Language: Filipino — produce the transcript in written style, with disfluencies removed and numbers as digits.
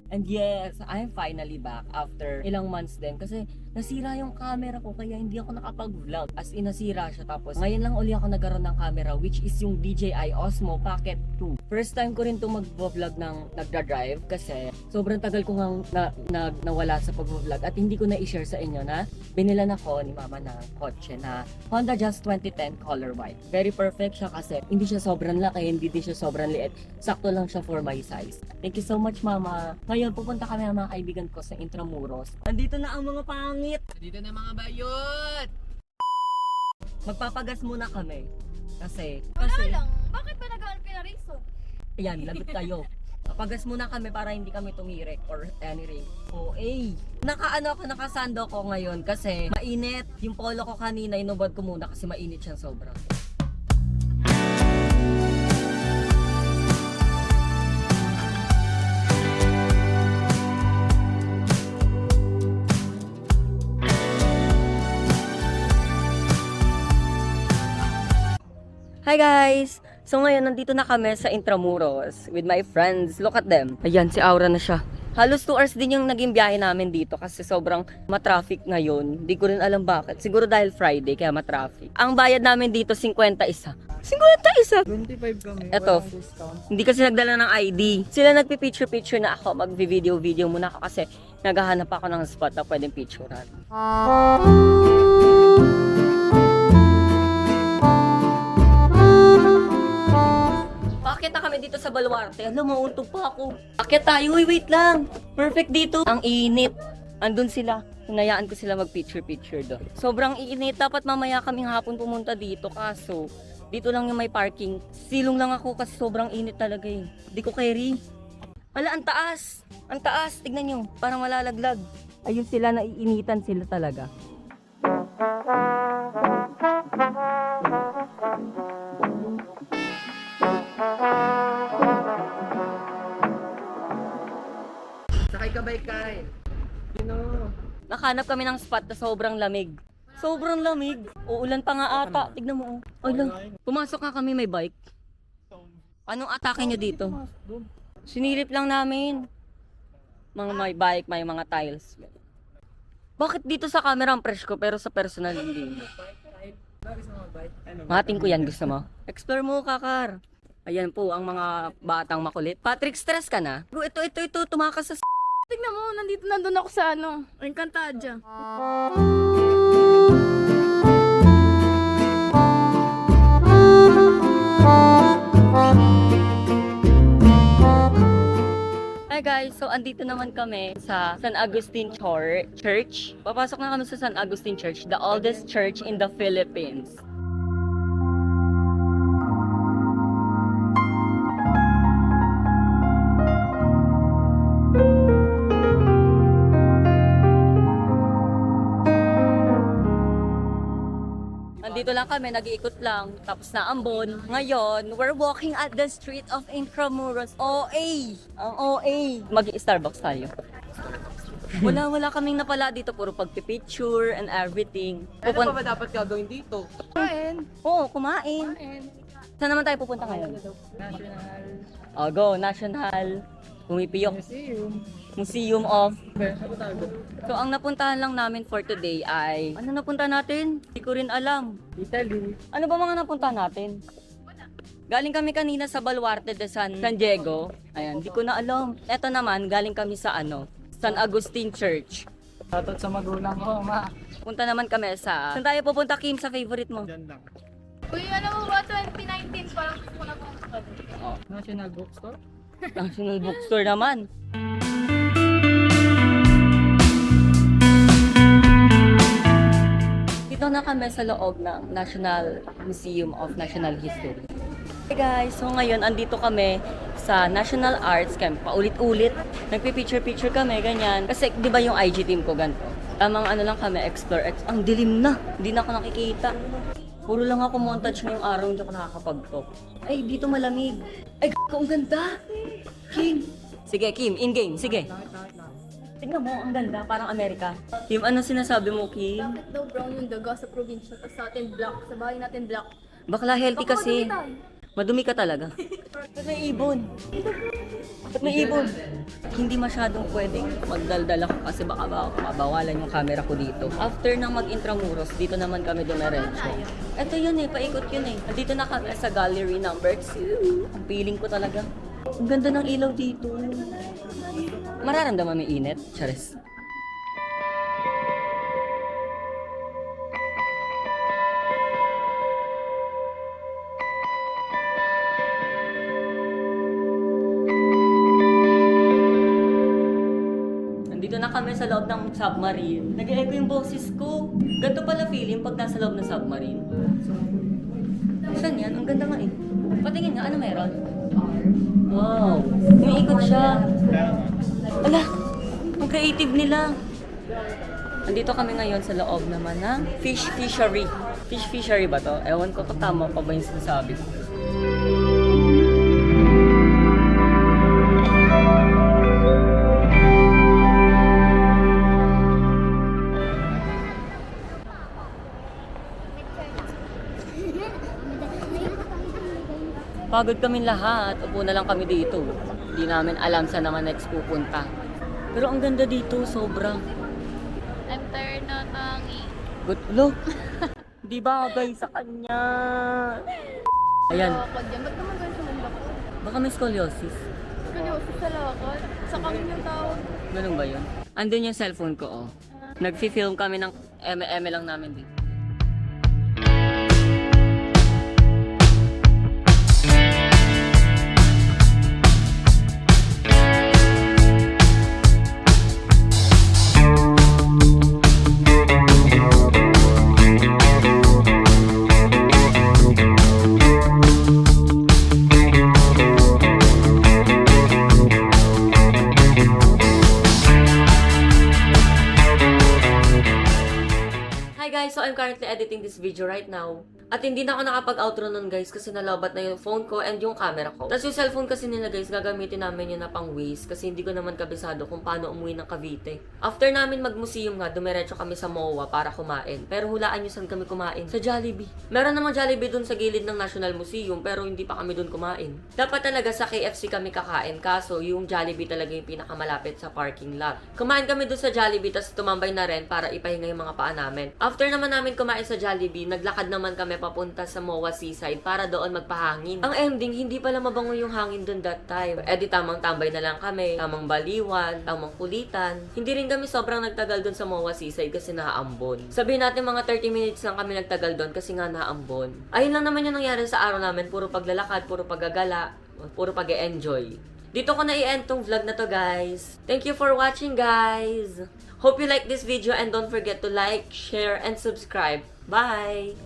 And yes, I'm finally back after ilang months din kasi nasira yung camera ko kaya hindi ako nakapag-vlog. As in, nasira siya. Tapos ngayon lang uli ako nagkaroon ng camera which is yung DJI Osmo Pocket 2. First time ko rin to mag-vlog ng nagda-drive kasi sobrang tagal ko ngang nawala sa pag-vlog at hindi ko na-i-share sa inyo na binilan ako ni mama ng kotse na Honda Jazz 2010 color white. Very perfect siya kasi hindi siya sobrang laki, hindi din siya sobrang liit. Sakto lang siya for my size. Thank you so much, mama. Ngayon, pupunta kami ng mga kaibigan ko sa Intramuros. Andito na ang mga pangit! Dito na mga bayot! Magpapagas muna kami. Kasi, Wala lang. Bakit ba nag-aalpi na riso? ayan, lagot kayo. Papagas muna kami para hindi kami tumirek or any ring. Nakasando ko ngayon kasi mainit. Yung polo ko kanina, inubad ko muna kasi mainit siyang sobra. Hi guys! So ngayon, nandito na kami sa Intramuros with my friends. Look at them. Ayan, si Aura na siya. Halos 2 hours din yung naging biyahe namin dito kasi sobrang matraffic ngayon. Hindi ko rin alam bakit. Siguro dahil Friday kaya matraffic. Ang bayad namin dito, 51. 51! 25 kami. Eto, Walang discount. hindi kasi nagdala ng ID. Sila nagpi-picture-picture na ako. Mag-video-video muna ako kasi naghahanap ako ng spot na pwedeng picturean. Bakit na kami dito sa Baluarte? Alam, mauntog pa ako. Bakit tayo? Uy, wait lang. Perfect dito. Ang init. Andun sila. Hinayaan ko sila mag-picture-picture doon. Sobrang init. Dapat mamaya kaming hapon pumunta dito. Kaso, dito lang yung may parking. Silong lang ako kasi sobrang init talaga eh. Hindi ko carry. Ala, ang taas. Ang taas. Tignan nyo. Parang malalaglag. Ayun sila, naiinitan sila talaga. Sakay ka kay. Nakahanap kami ng spot na sobrang lamig. Sobrang lamig. Uulan pa nga ata. Tignan mo. Oh. Ay lang. Pumasok nga kami, may bike. Anong atake nyo dito? Sinilip lang namin. Mga may bike, may mga tiles. Bakit dito sa camera ang fresh ko pero sa personal hindi? Mating ko yan, gusto mo? Explore mo, kakar. Ayan po ang mga batang makulit. Patrick, stress ka na? Ito, tumakas sa Tignan mo, nandun ako sa Encantadia. Hi guys, so andito naman kami sa San Agustin Church. Papasok na kami sa San Agustin Church, the oldest church in the Philippines. Nandito lang kami, nag-iikot lang, tapos na Ambon. Ngayon, we're walking at the street of Intramuros. OA! Ang OA! Mag-i-Starbucks tayo. Wala kaming napala dito, puro pagpipicture and everything. Ano pa ba dapat gagawin dito? Kain. Oo, kumain. Saan naman tayo pupunta ngayon? National Oh, go, National Pumipiyok Museum. Museum of... Otago. So, ang napuntahan lang namin for today ay... Ano napunta natin? Hindi ko rin alam. Italy. Ano ba mga napunta natin? Galing kami kanina sa Baluarte de San Diego. Ayan, di ko na alam. Eto naman, galing kami sa San Agustin Church. Shoutout sa magulang ko, ma. Punta naman kami sa... Saan tayo pupunta, Kim, sa favorite mo? Diyan lang. Uy, alam mo ba, 2019 parang gusto ko na pumunta. National Bookstore? National Bookstore naman. Dito na kami sa loob ng National Museum of National History. Hey guys, so ngayon andito kami sa National Arts Camp. Paulit-ulit, nagpi-picture-picture kami, ganyan. Kasi di ba yung IG team ko ganito? Tamang ano lang kami, explore. Ang dilim na, hindi na ako nakikita. Puro lang ako montage ngayong araw, hindi ako nakakapag-talk. Ay, dito malamig. Ay, ang ganda! Kim! Sige, Kim, in-game, sige. Tingnan mo, ang ganda, parang Amerika. Kim, ano sinasabi mo, Kim? Bakit daw brown yung daga sa probinsya, tapos sa atin black, sa bahay natin black. Bakla healthy Baka kasi. madumitan. Madumi ka talaga. Ba't may ibon? Ba't may ibon? Hindi masyadong pwedeng magdaldal ako kasi baka mabawalan yung camera ko dito. After ng mag-intramuros, dito naman kami dumiretso. Ito yun eh, paikot yun eh. Dito na kami sa gallery number 2. Ang feeling ko talaga. Ang ganda ng ilaw dito. Mararamdaman may init? Charis. Nandito na kami sa loob ng submarine. Nag-echo yung boses ko. Ganito pala feeling pag nasa loob ng submarine. Saan yan? Ang ganda nga eh. Patingin nga, ano meron? Wow! Umiikot siya. Ala! Ang creative nila. Nandito kami ngayon sa loob naman ng fish fishery. Fish fishery ba to? Ewan ko kung tama pa ba yung sinasabi ko. Pagod kami lahat. Upo na lang kami dito. Hindi namin alam saan naman next pupunta. Pero ang ganda dito, sobra. I'm tired na tangi. Good look. Di bagay sa kanya. Ayan. Lakad yan. Ba't naman ganun sa mundo ko? Baka may scoliosis. Scoliosis sa lakad. Sa kami yung tawag. Ganun ba yun? Andun yung cellphone ko, oh. Nag-film kami ng eme lang namin dito. Hi guys, so I'm currently editing this video right now. At hindi na ako nakapag-outro nun guys kasi nalobat na yung phone ko and yung camera ko. Tapos yung cellphone kasi nila guys, gagamitin namin yun na pang waste kasi hindi ko naman kabisado kung paano umuwi ng Cavite. After namin mag-museum nga, dumiretso kami sa MOA para kumain. Pero hulaan nyo saan kami kumain? Sa Jollibee. Meron namang Jollibee dun sa gilid ng National Museum pero hindi pa kami dun kumain. Dapat talaga sa KFC kami kakain kaso yung Jollibee talaga yung pinakamalapit sa parking lot. Kumain kami dun sa Jollibee tapos tumambay na rin para ipahinga yung mga paa namin. After naman namin kumain sa Jollibee, naglakad naman kami papunta sa MOA Seaside para doon magpahangin. Ang ending, hindi pala mabango yung hangin doon that time. Eh di tamang tambay na lang kami, tamang baliwan, tamang kulitan. Hindi rin kami sobrang nagtagal doon sa MOA Seaside kasi naambon. Sabihin natin mga 30 minutes lang kami nagtagal doon kasi nga naambon. Ayun lang naman yung nangyari sa araw namin, puro paglalakad, puro paggagala, puro pag-e-enjoy. Dito ko na i-end tong vlog na to guys. Thank you for watching guys. Hope you like this video and don't forget to like, share, and subscribe. Bye!